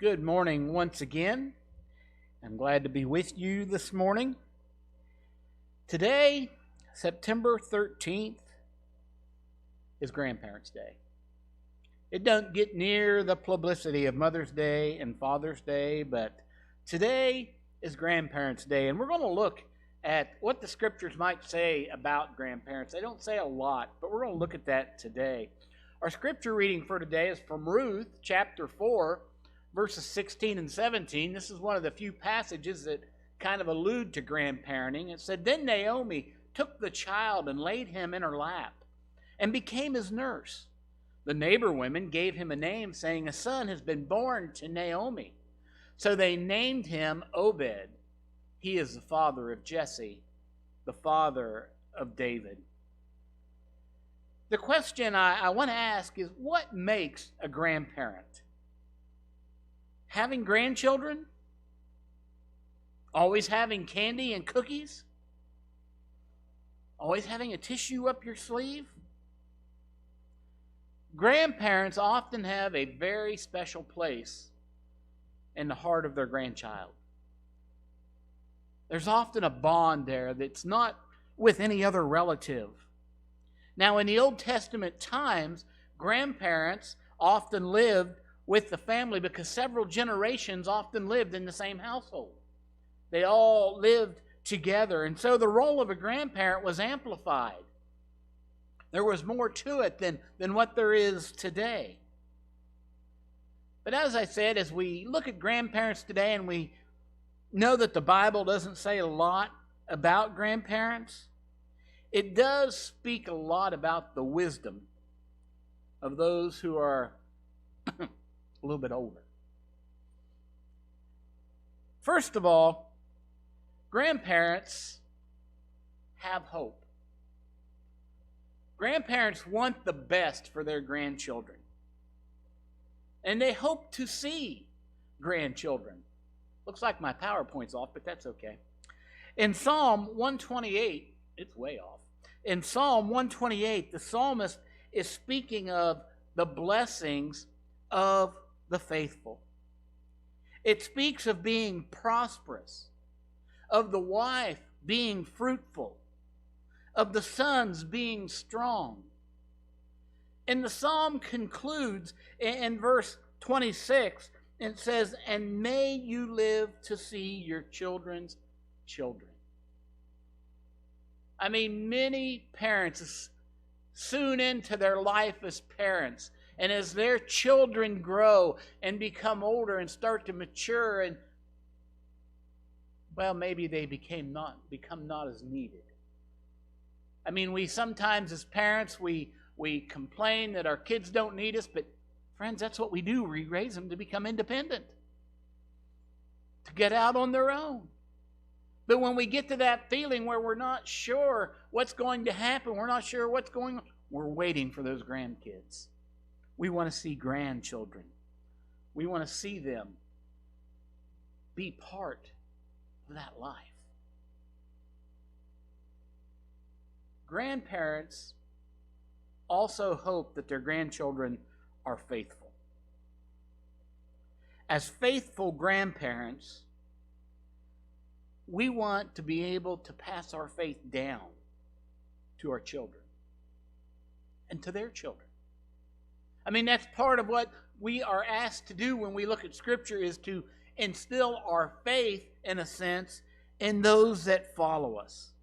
Good morning once again. I'm glad to be with you this morning. Today, September 13th, is Grandparents' Day. It doesn't get near the publicity of Mother's Day and Father's Day, but today is Grandparents' Day, and we're going to look at what the scriptures might say about grandparents. They don't say a lot, but we're going to look at that today. Our scripture reading for today is from Ruth, chapter 4, verses 16 and 17. This is one of the few passages that kind of allude to grandparenting. It said, "Then Naomi took the child and laid him in her lap and became his nurse. The neighbor women gave him a name, saying, 'A son has been born to Naomi.' So they named him Obed. He is the father of Jesse, the father of David." The question I want to ask is, what makes a grandparent? Having grandchildren? Always having candy and cookies? Always having a tissue up your sleeve? Grandparents often have a very special place in the heart of their grandchild. There's often a bond there that's not with any other relative. Now, in the Old Testament times, grandparents often lived with the family because several generations often lived in the same household. They all lived together, and so the role of a grandparent was amplified. There was more to it than what there is today. But as I said, as we look at grandparents today and we know that the Bible doesn't say a lot about grandparents, it does speak a lot about the wisdom of those who are a little bit older. First of all, grandparents have hope. Grandparents want the best for their grandchildren. And they hope to see grandchildren. Looks like my PowerPoint's off, but that's okay. In Psalm 128, it's way off. In Psalm 128, the psalmist is speaking of the blessings of the faithful. It speaks of being prosperous, of the wife being fruitful, of the sons being strong. And the psalm concludes in verse 26, and it says, "And may you live to see your children's children." I mean, many parents soon into their life as parents, and as their children grow and become older and start to mature, and well, maybe they become not as needed. I mean, we sometimes as parents we complain that our kids don't need us, but friends, that's what we do. We raise them to become independent, to get out on their own. But when we get to that feeling where we're not sure what's going to happen, we're not sure what's going on, we're waiting for those grandkids. We want to see grandchildren. We want to see them be part of that life. Grandparents also hope that their grandchildren are faithful. As faithful grandparents, we want to be able to pass our faith down to our children and to their children. I mean, that's part of what we are asked to do when we look at Scripture, is to instill our faith, in a sense, in those that follow us.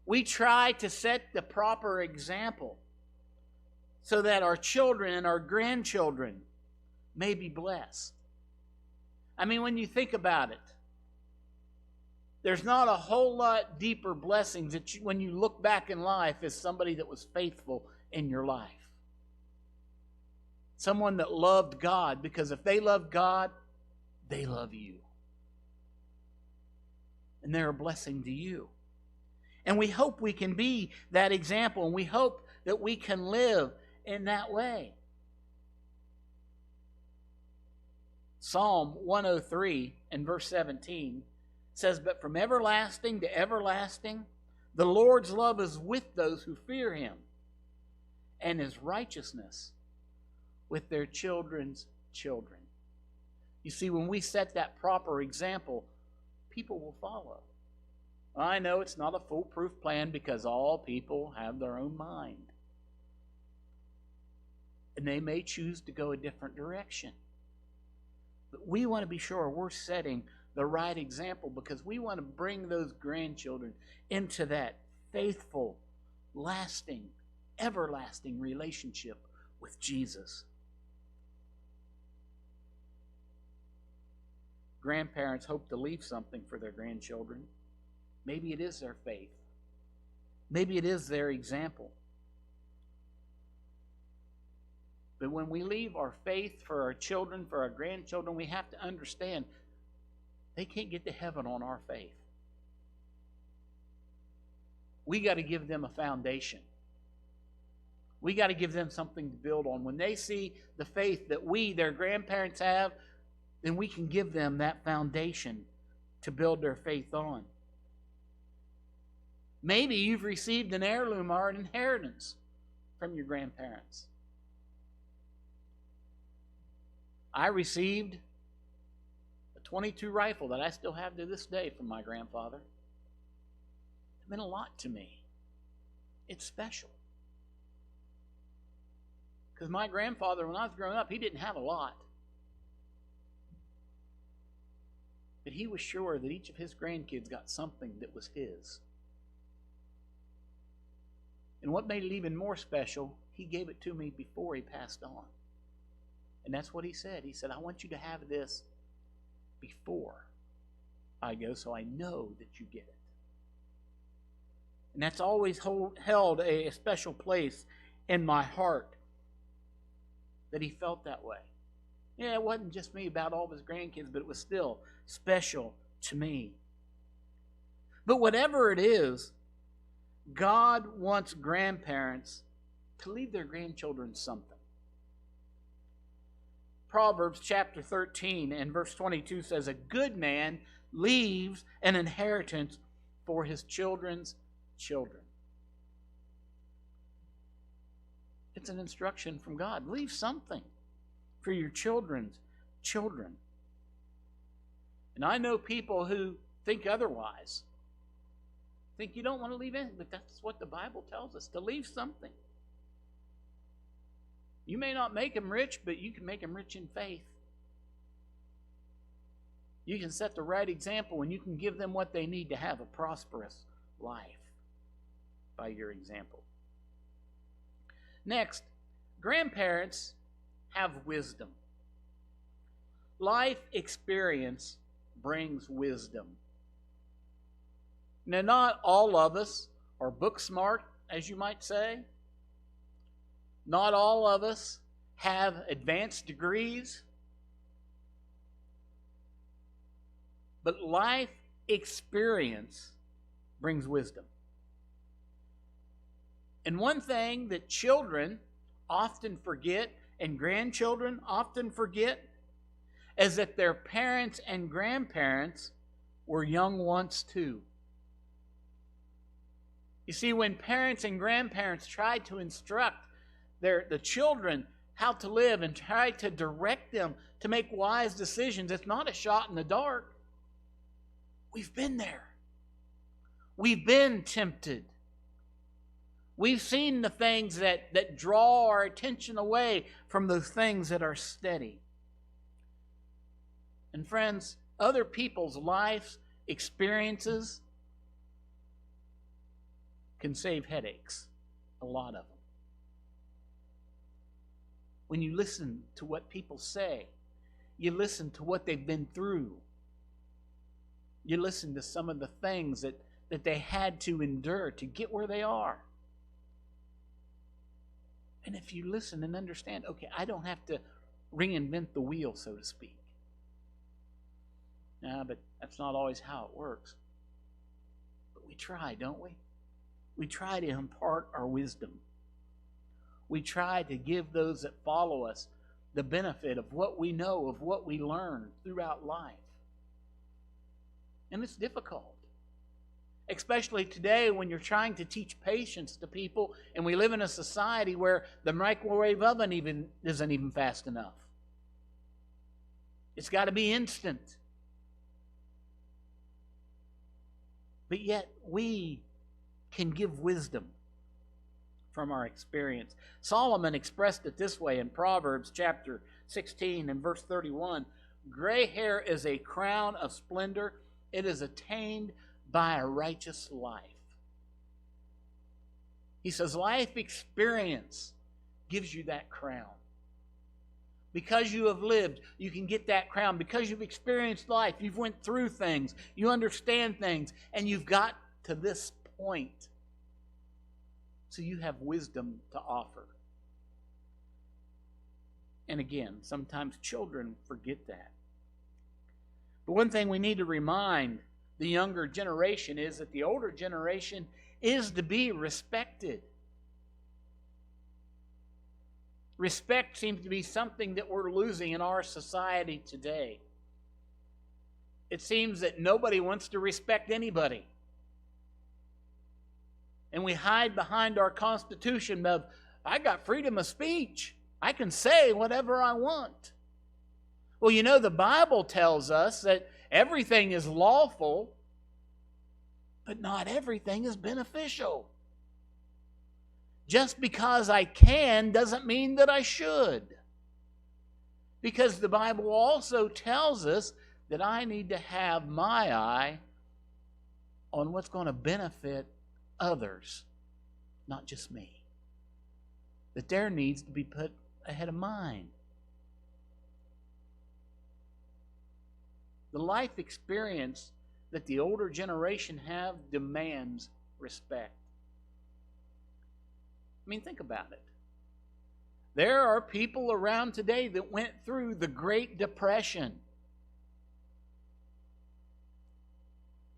We try to set the proper example so that our children and our grandchildren may be blessed. I mean, when you think about it, there's not a whole lot deeper blessings that when you look back in life as somebody that was faithful in your life. Someone that loved God, because if they love God, they love you. And they're a blessing to you. And we hope we can be that example, and we hope that we can live in that way. Psalm 103 and verse 17 says, "But from everlasting to everlasting, the Lord's love is with those who fear him, and his righteousness with their children's children." You see, when we set that proper example, people will follow. I know it's not a foolproof plan because all people have their own mind. And they may choose to go a different direction. But we want to be sure we're setting the right example because we want to bring those grandchildren into that faithful, lasting, everlasting relationship with Jesus. Grandparents hope to leave something for their grandchildren. Maybe it is their faith. Maybe it is their example. But when we leave our faith for our children, for our grandchildren, we have to understand they can't get to heaven on our faith. We got to give them a foundation. We got to give them something to build on. When they see the faith that we, their grandparents, have, then we can give them that foundation to build their faith on. Maybe you've received an heirloom or an inheritance from your grandparents. I received a .22 rifle that I still have to this day from my grandfather. It meant a lot to me. It's special. Because my grandfather, when I was growing up, he didn't have a lot. But he was sure that each of his grandkids got something that was his. And what made it even more special, he gave it to me before he passed on. And that's what he said. He said, I want you to have this before I go so I know that you get it. And that's always held a special place in my heart that he felt that way. Yeah, it wasn't just me about all of his grandkids, but it was still special to me. But whatever it is, God wants grandparents to leave their grandchildren something. Proverbs chapter 13 and verse 22 says, a good man leaves an inheritance for his children's children. It's an instruction from God. Leave something for your children's children. And I know people who think otherwise. Think you don't want to leave anything, but that's what the Bible tells us, to leave something. You may not make them rich, but you can make them rich in faith. You can set the right example and you can give them what they need to have a prosperous life by your example. Next, grandparents have wisdom. Life experience brings wisdom. Now, not all of us are book smart, as you might say. Not all of us have advanced degrees. But life experience brings wisdom. And one thing that children often forget and grandchildren often forget is that their parents and grandparents were young once too. You see, when parents and grandparents tried to instruct the children how to live and try to direct them to make wise decisions, it's not a shot in the dark. We've been there. We've been tempted. We've seen the things that draw our attention away from those things that are steady. And friends, other people's life experiences can save headaches, a lot of them. When you listen to what people say, you listen to what they've been through. You listen to some of the things that they had to endure to get where they are. And if you listen and understand, okay, I don't have to reinvent the wheel, so to speak. No, but that's not always how it works. But we try, don't we? We try to impart our wisdom. We try to give those that follow us the benefit of what we know, of what we learn throughout life. And it's difficult. Especially today when you're trying to teach patience to people and we live in a society where the microwave oven isn't even fast enough. It's got to be instant. But yet we can give wisdom from our experience. Solomon expressed it this way in Proverbs chapter 16 and verse 31. Gray hair is a crown of splendor. It is attained by a righteous life. He says life experience gives you that crown. Because you have lived, you can get that crown. Because you've experienced life, you've went through things, you understand things, and you've got to this point. So you have wisdom to offer. And again, sometimes children forget that. But one thing we need to remind the younger generation is that the older generation is to be respected. Respect seems to be something that we're losing in our society today. It seems that nobody wants to respect anybody. And we hide behind our Constitution of, I got freedom of speech. I can say whatever I want. Well, you know, the Bible tells us that everything is lawful, but not everything is beneficial. Just because I can doesn't mean that I should. Because the Bible also tells us that I need to have my eye on what's going to benefit others, not just me. That their needs to be put ahead of mine. The life experience that the older generation have demands respect. I mean, think about it. There are people around today that went through the Great Depression.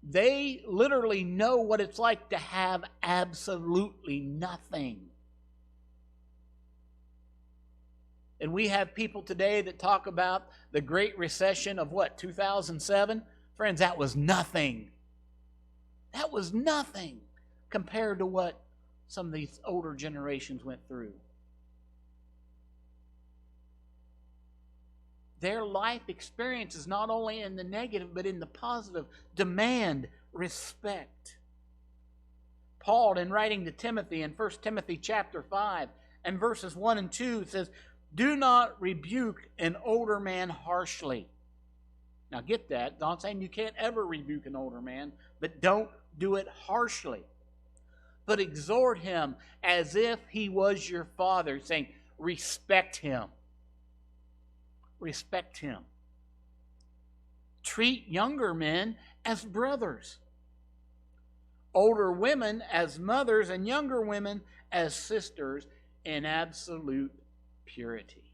They literally know what it's like to have absolutely nothing. And we have people today that talk about the Great Recession of what, 2007? Friends, that was nothing. That was nothing compared to what some of these older generations went through. Their life experience is not only in the negative, but in the positive. Demand respect. Paul, in writing to Timothy in 1 Timothy chapter 5 and verses 1 and 2, says, do not rebuke an older man harshly. Now get that. I'm not saying you can't ever rebuke an older man, but don't do it harshly. But exhort him as if he was your father, saying, respect him. Respect him. Treat younger men as brothers. Older women as mothers, and younger women as sisters in absolute purity.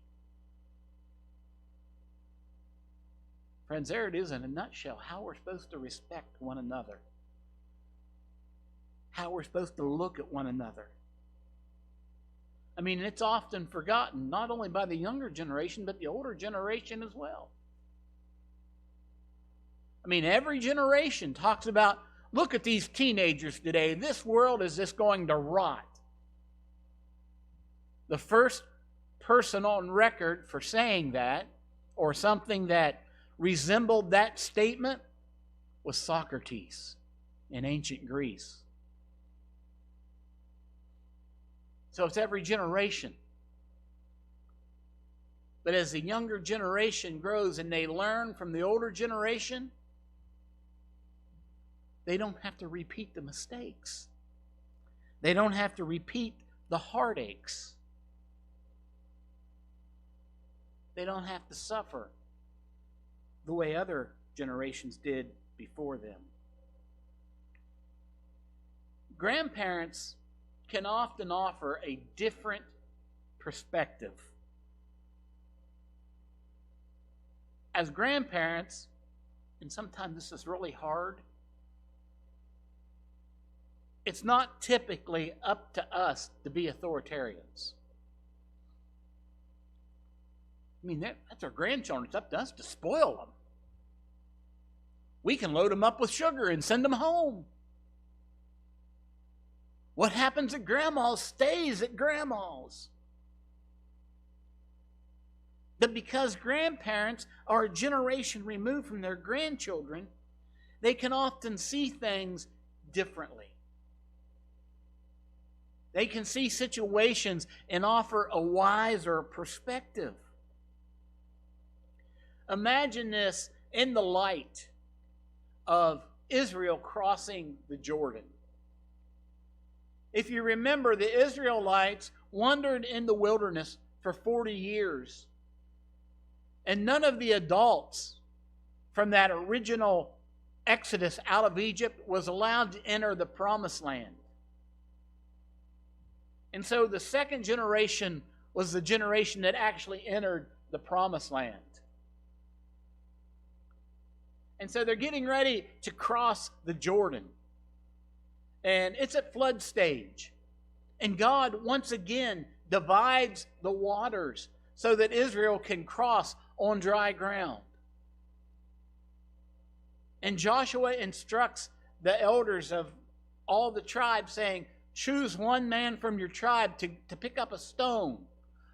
Friends, there it is in a nutshell, how we're supposed to respect one another. How we're supposed to look at one another. I mean, it's often forgotten, not only by the younger generation, but the older generation as well. I mean, every generation talks about, look at these teenagers today. This world is just going to rot. The first person on record for saying that, or something that resembled that statement, was Socrates in ancient Greece. So it's every generation. But as the younger generation grows and they learn from the older generation, they don't have to repeat the mistakes. They don't have to repeat the heartaches. They don't have to suffer the way other generations did before them. Grandparents can often offer a different perspective. As grandparents, and sometimes this is really hard, it's not typically up to us to be authoritarians. I mean, that's our grandchildren. It's up to us to spoil them. We can load them up with sugar and send them home. What happens at grandma's stays at grandma's. But because grandparents are a generation removed from their grandchildren, they can often see things differently. They can see situations and offer a wiser perspective. Imagine this in the light of Israel crossing the Jordan. If you remember, the Israelites wandered in the wilderness for 40 years. And none of the adults from that original Exodus out of Egypt was allowed to enter the promised land. And so the second generation was the generation that actually entered the promised land. And so they're getting ready to cross the Jordan. And it's at flood stage. And God once again divides the waters so that Israel can cross on dry ground. And Joshua instructs the elders of all the tribes, saying, choose one man from your tribe to pick up a stone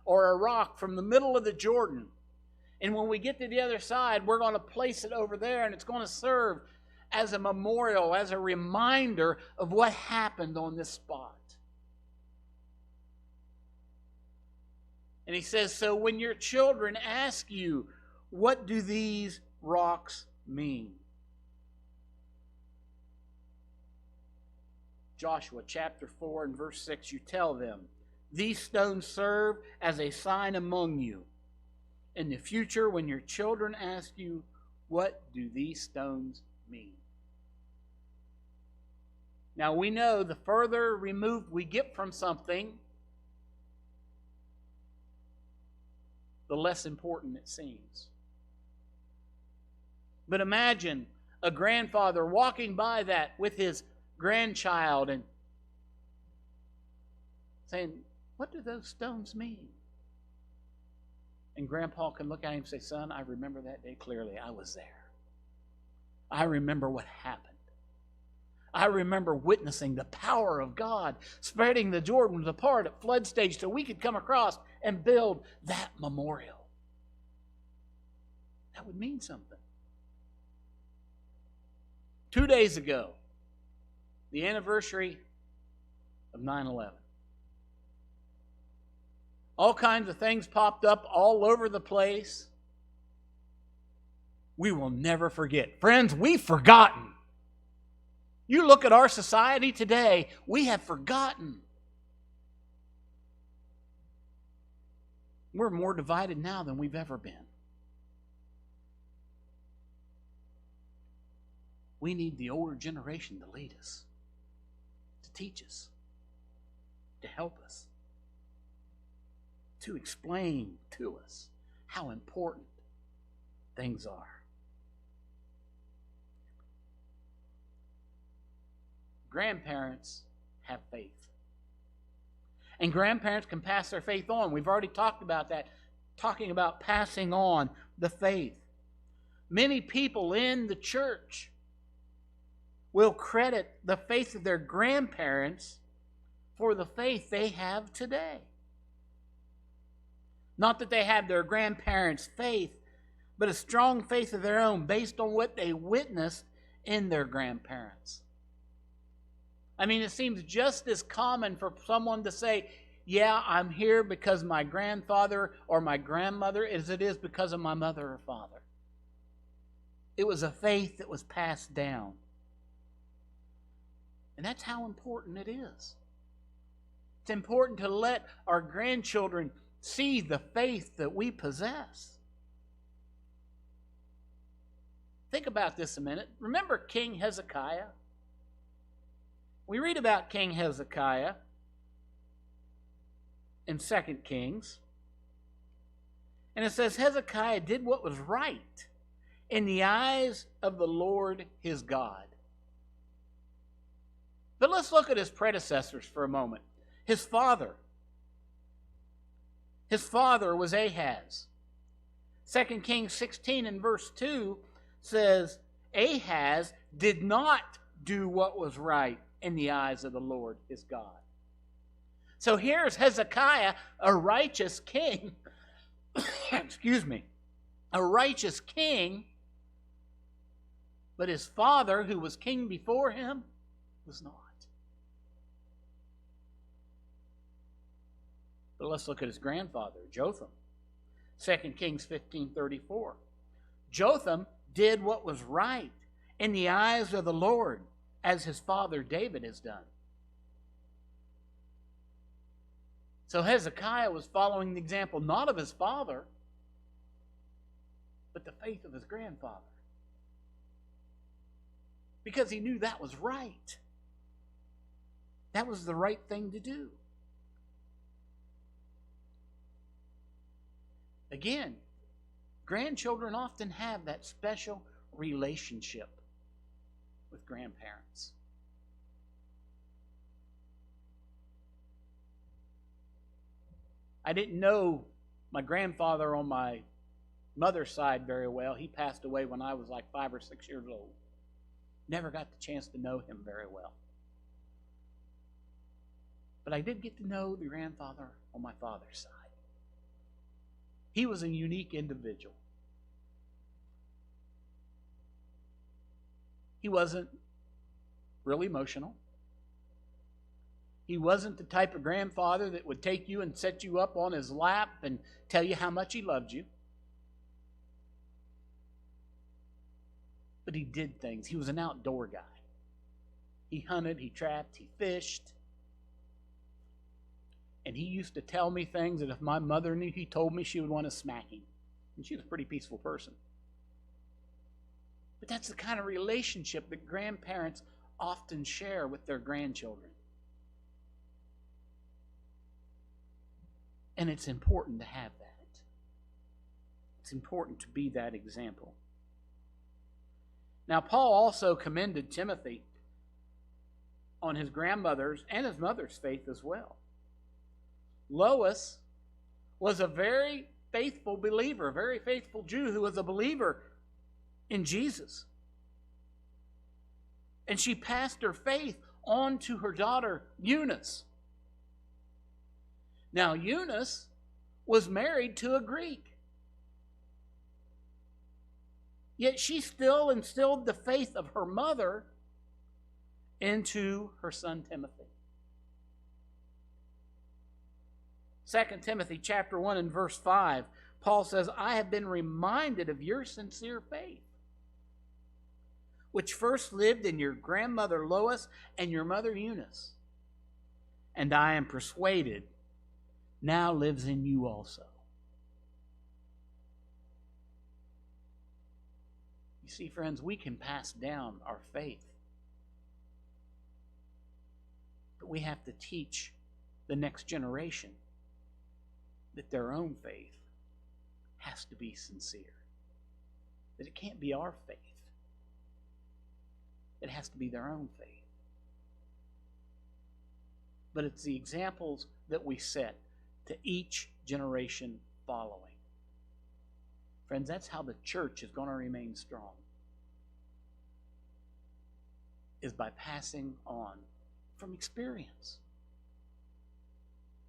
or a rock from the middle of the Jordan. And when we get to the other side, we're going to place it over there, and it's going to serve as a memorial, as a reminder of what happened on this spot. And he says, so when your children ask you, what do these rocks mean? Joshua chapter 4 and verse 6, you tell them, these stones serve as a sign among you. In the future, when your children ask you, what do these stones mean? Now we know the further removed we get from something, the less important it seems. But imagine a grandfather walking by that with his grandchild and saying, what do those stones mean? And Grandpa can look at him and say, son, I remember that day clearly. I was there. I remember what happened. I remember witnessing the power of God spreading the Jordan apart at flood stage so we could come across and build that memorial. That would mean something. 2 days ago, the anniversary of 9/11. All kinds of things popped up all over the place. We will never forget. Friends, we've forgotten. You look at our society today, we have forgotten. We're more divided now than we've ever been. We need the older generation to lead us, to teach us, to help us, to explain to us how important things are. Grandparents have faith. And grandparents can pass their faith on. We've already talked about that, talking about passing on the faith. Many people in the church will credit the faith of their grandparents for the faith they have today. Not that they have their grandparents' faith, but a strong faith of their own based on what they witnessed in their grandparents. I mean, it seems just as common for someone to say, yeah, I'm here because my grandfather or my grandmother, as it is because of my mother or father. It was a faith that was passed down. And that's how important it is. It's important to let our grandchildren see the faith that we possess. Think about this a minute. Remember King Hezekiah? We read about King Hezekiah in 2 Kings. And it says, Hezekiah did what was right in the eyes of the Lord his God. But let's look at his predecessors for a moment. His father was Ahaz. 2 Kings 16 and verse 2 says, Ahaz did not do what was right in the eyes of the Lord his God. So here's Hezekiah, a righteous king, excuse me, a righteous king, but his father, who was king before him, was not. But let's look at his grandfather, Jotham. 2 Kings 15:34. Jotham did what was right in the eyes of the Lord, as his father David has done. So Hezekiah was following the example not of his father, but the faith of his grandfather. Because he knew that was right. That was the right thing to do. Again, grandchildren often have that special relationship with grandparents. I didn't know my grandfather on my mother's side very well. He passed away when I was like 5 or 6 years old. Never got the chance to know him very well. But I did get to know the grandfather on my father's side. He was a unique individual. He wasn't really emotional. He wasn't the type of grandfather that would take you and set you up on his lap and tell you how much he loved you. But he did things. He was an outdoor guy. He hunted, he trapped, he fished. And he used to tell me things that if my mother knew he told me, she would want to smack him. And she was a pretty peaceful person. But that's the kind of relationship that grandparents often share with their grandchildren. And it's important to have that. It's important to be that example. Now, Paul also commended Timothy on his grandmother's and his mother's faith as well. Lois was a very faithful believer, a very faithful Jew who was a believer in Jesus. And she passed her faith on to her daughter, Eunice. Now, Eunice was married to a Greek. Yet she still instilled the faith of her mother into her son Timothy. 2 Timothy chapter 1 and verse 5, Paul says, I have been reminded of your sincere faith, which first lived in your grandmother Lois and your mother Eunice, and I am persuaded now lives in you also. You see, friends, we can pass down our faith, but we have to teach the next generation that their own faith has to be sincere. That it can't be our faith. It has to be their own faith. But it's the examples that we set to each generation following. Friends, that's how the church is going to remain strong. Is by passing on from experience.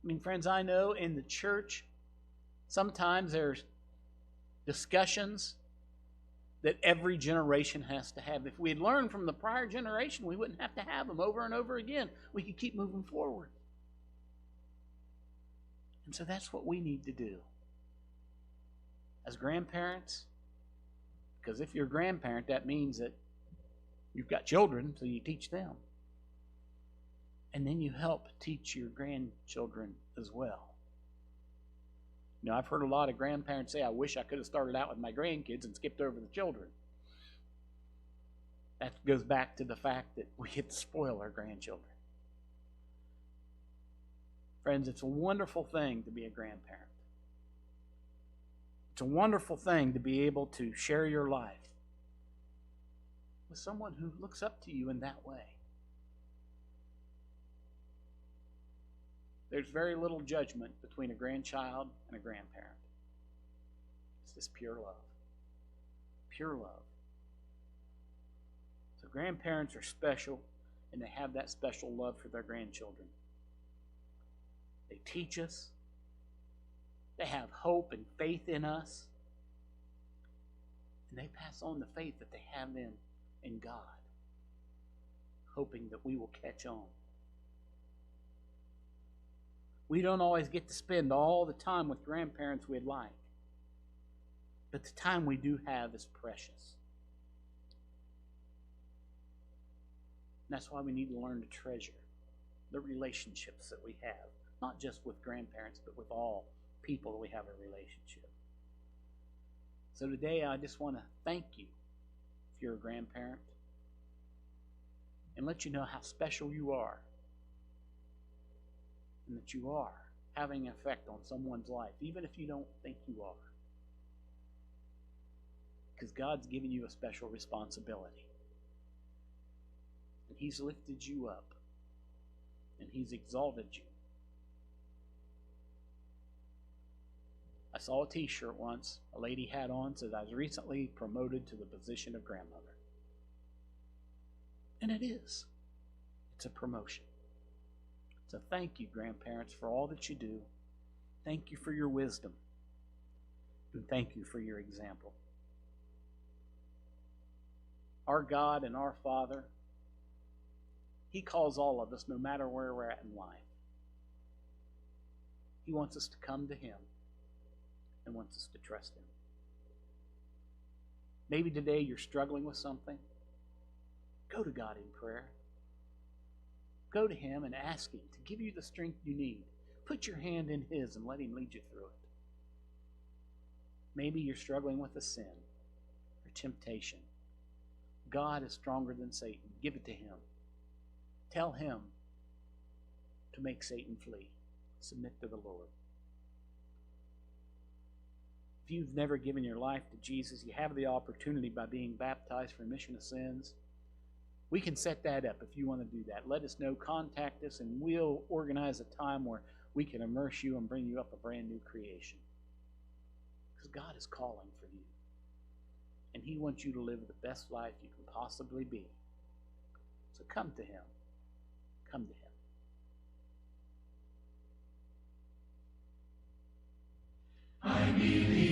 I mean, friends, I know in the church, sometimes there's discussions that every generation has to have. If we had learned from the prior generation, we wouldn't have to have them over and over again. We could keep moving forward. And so that's what we need to do. As grandparents, because if you're a grandparent, that means that you've got children, so you teach them. And then you help teach your grandchildren as well. You know, I've heard a lot of grandparents say, I wish I could have started out with my grandkids and skipped over the children. That goes back to the fact that we get to spoil our grandchildren. Friends, it's a wonderful thing to be a grandparent. It's a wonderful thing to be able to share your life with someone who looks up to you in that way. There's very little judgment between a grandchild and a grandparent. It's just pure love. Pure love. So grandparents are special, and they have that special love for their grandchildren. They teach us. They have hope and faith in us. And they pass on the faith that they have in God, hoping that we will catch on. We don't always get to spend all the time with grandparents we'd like, but the time we do have is precious. And that's why we need to learn to treasure the relationships that we have, not just with grandparents, but with all people that we have a relationship. So today I just want to thank you if you're a grandparent and let you know how special you are and that you are having an effect on someone's life, even if you don't think you are. Because God's given you a special responsibility. And He's lifted you up. And He's exalted you. I saw a t-shirt once a lady had on, said, "I was recently promoted to the position of grandmother." And it is. It's a promotion. So thank you, grandparents, for all that you do. Thank you for your wisdom. And thank you for your example. Our God and our Father, He calls all of us, no matter where we're at in life. He wants us to come to Him and wants us to trust Him. Maybe today you're struggling with something. Go to God in prayer. Go to Him and ask Him to give you the strength you need. Put your hand in His and let Him lead you through it. Maybe you're struggling with a sin or temptation. God is stronger than Satan. Give it to Him. Tell Him to make Satan flee. Submit to the Lord. If you've never given your life to Jesus, you have the opportunity by being baptized for remission of sins. We can set that up if you want to do that. Let us know. Contact us, and we'll organize a time where we can immerse you and bring you up a brand new creation. Because God is calling for you. And He wants you to live the best life you can possibly be. So come to Him. Come to Him. I believe.